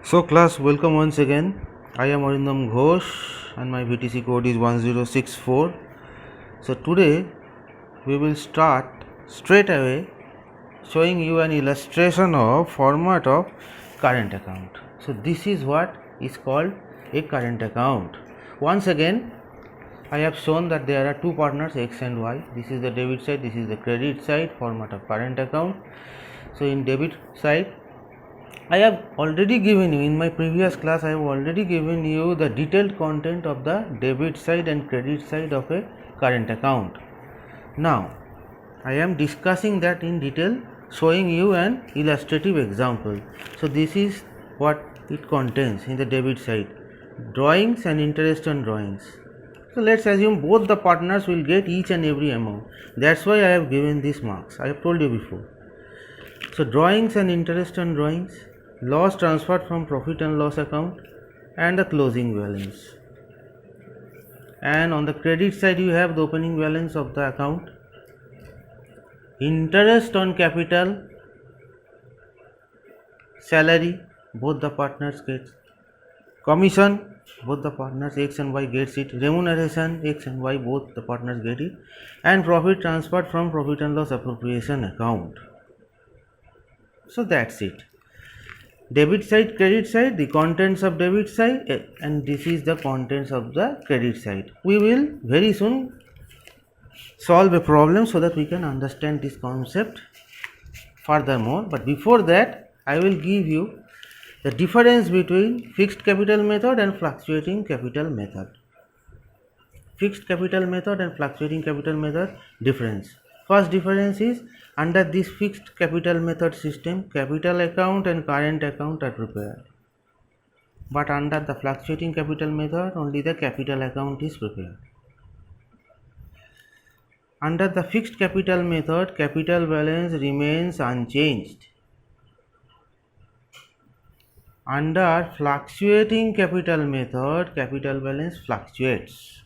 So class, welcome once again. I am Arindam Ghosh and my VTC code is 1064. So today we will start straight away showing you an illustration of format of current account. So this is what is called a current account. Once again, I have shown that there are two partners X and Y. This is the debit side, this is the credit side, format of current account. So in debit side, I have already given you, in my previous class I have already given you the detailed content of the debit side and credit side of a current account. Now I am discussing that in detail, showing you an illustrative example. So this is what it contains in the debit side: drawings and interest on drawings. So let's assume both the partners will get each and every amount. That's why I have given these marks. I have told you before. So drawings and interest on drawings, loss transferred from profit and loss account, and the closing balance. And on the credit side you have the opening balance of the account, interest on capital, salary, both the partners get, commission, both the partners X and Y gets it, remuneration, X and Y both the partners get it, and profit transferred from profit and loss appropriation account. So that's it. Debit side, credit side, the contents of debit side, and this is the contents of the credit side. We will very soon solve a problem so that we can understand this concept furthermore. But before that, I will give you the difference between fixed capital method and fluctuating capital method. Fixed capital method and fluctuating capital method difference. First difference is, under this fixed capital method system, capital account and current account are prepared. But under the fluctuating capital method, only the capital account is prepared. Under the fixed capital method, capital balance remains unchanged. Under fluctuating capital method, capital balance fluctuates.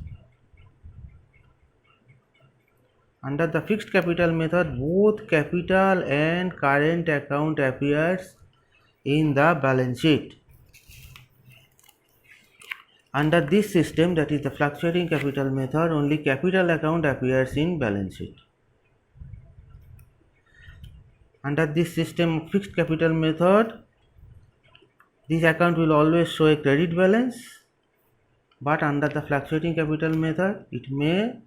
Under the fixed capital method, both capital and current account appears in the balance sheet. Under this system, that is the fluctuating capital method, only capital account appears in balance sheet. Under this system of fixed capital method, this account will always show a credit balance, but under the fluctuating capital method, it may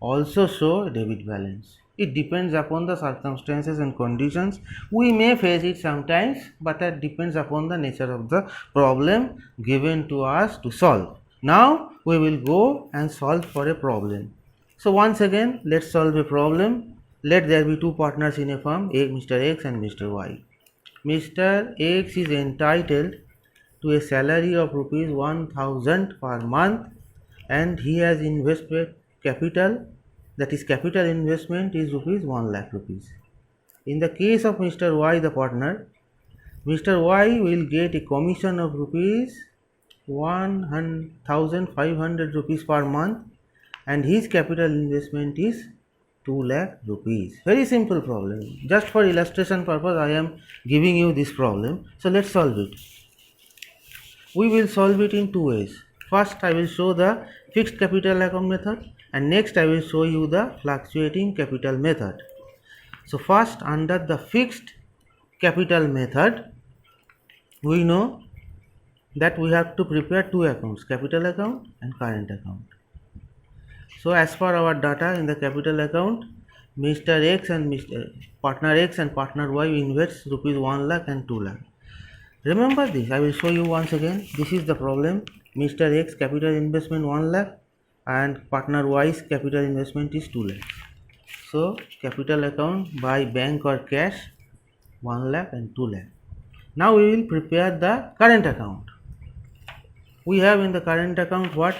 also show a debit balance. It depends upon the circumstances and conditions. We may face it sometimes, but that depends upon the nature of the problem given to us to solve. Now we will go and solve for a problem. So once again, let's solve a problem. Let there be two partners in a firm, Mr. X and Mr. Y. Mr. X is entitled to a salary of rupees 1000 per month, and he has invested capital, that is capital investment is rupees 1 lakh rupees. In the case of Mr. Y, the partner, Mr. Y will get a commission of rupees 1500 rupees per month, and his capital investment is 2 lakh rupees. Very simple problem. Just for illustration purpose I am giving you this problem. So let's solve it. We will solve it in two ways. First, I will show the fixed capital account method, and next I will show you the fluctuating capital method. So first, under the fixed capital method, we know that we have to prepare two accounts, capital account and current account. So as per our data in the capital account, Mr. X and partner X and partner Y invests rupees 1 lakh and 2 lakh. Remember this, I will show you once again. This is the problem. Mr. X capital investment 1 lakh and partner Y's capital investment is 2 lakh. So capital account by bank or cash 1 lakh and 2 lakh. Now we will prepare the current account. We have in the current account what?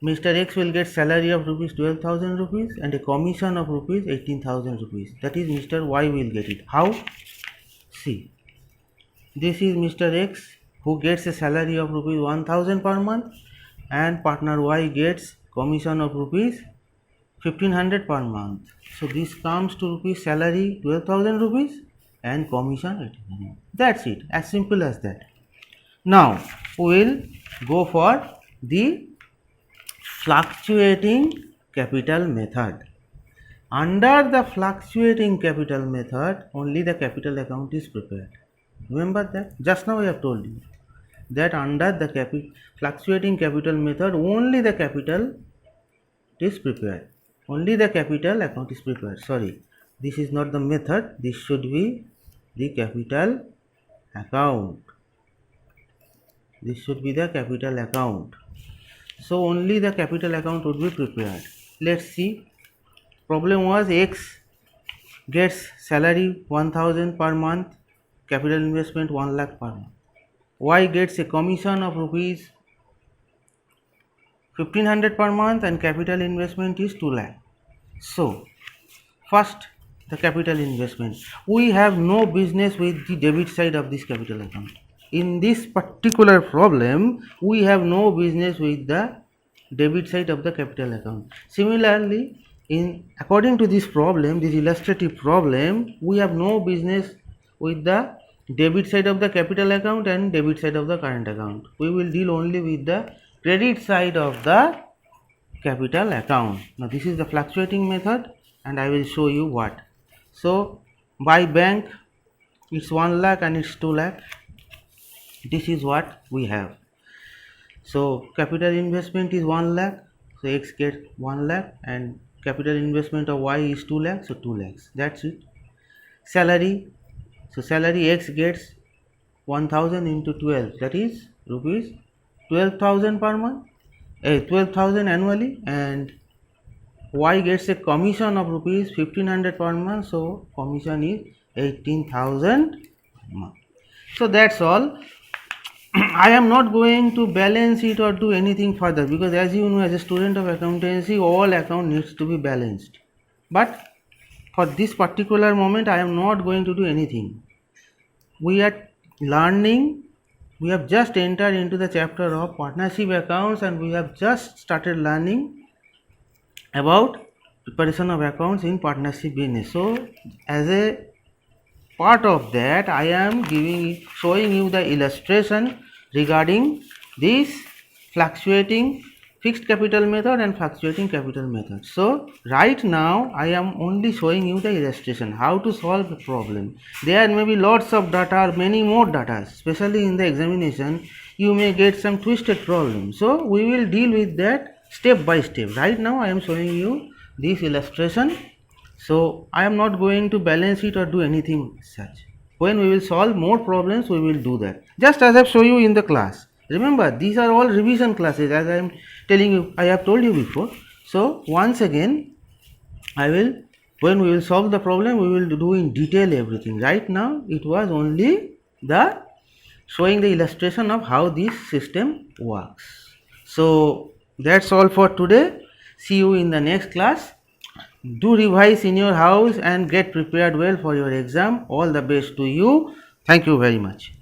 Mr. X will get salary of rupees 12,000 rupees and a commission of rupees 18,000 rupees. That is Mr. Y will get it. How? See. This is Mr. X who gets a salary of rupees 1000 per month, and partner Y gets commission of rupees 1500 per month. So this comes to rupees salary 12,000 rupees and commission 18,000. That's it, as simple as that. Now we will go for the fluctuating capital method. Under the fluctuating capital method, only the capital account is prepared. Remember that? Just now I have told you that under the fluctuating capital method, only the capital is prepared. Only the capital account is prepared. Sorry, this is not the method. This should be the capital account. This should be the capital account. So only the capital account would be prepared. Let's see. Problem was X gets salary 1000 per month, capital investment 1 lakh per month. Y gets a commission of rupees 1500 per month and capital investment is 2 lakh. So first, the capital investment. We have no business with the debit side of this capital account. In this particular problem, we have no business with the debit side of the capital account. Similarly, according to this problem, this illustrative problem, we have no business with the debit side of the capital account and debit side of the current account. We will deal only with the credit side of the capital account. Now this is the fluctuating method and I will show you what. So by bank it's 1 lakh and it's 2 lakh. This is what we have. So capital investment is 1 lakh, so X gets 1 lakh and capital investment of Y is 2 lakh, so 2 lakhs. That's it. Salary, so salary X gets 1000 into 12, that is rupees 12,000 per month, 12,000 annually, and Y gets a commission of rupees 1500 per month, so commission is 18,000 per month. So that's all. I am not going to balance it or do anything further because as you know, as a student of accountancy, all account needs to be balanced. But for this particular moment, I am not going to do anything. We are learning, we have just entered into the chapter of partnership accounts and we have just started learning about preparation of accounts in partnership business. So as a part of that, I am showing you the illustration regarding this fluctuating fixed capital method and fluctuating capital method. So right now I am only showing you the illustration how to solve the problem. There may be lots of data or many more data, especially in the examination you may get some twisted problems. So we will deal with that step by step. Right now I am showing you this illustration. So I am not going to balance it or do anything such. When we will solve more problems, we will do that. Just as I have shown you in the class. Remember, these are all revision classes as I am telling you, I have told you before. So once again, when we will solve the problem, we will do in detail everything. Right now, it was only showing the illustration of how this system works. So that's all for today. See you in the next class. Do revise in your house and get prepared well for your exam. All the best to you. Thank you very much.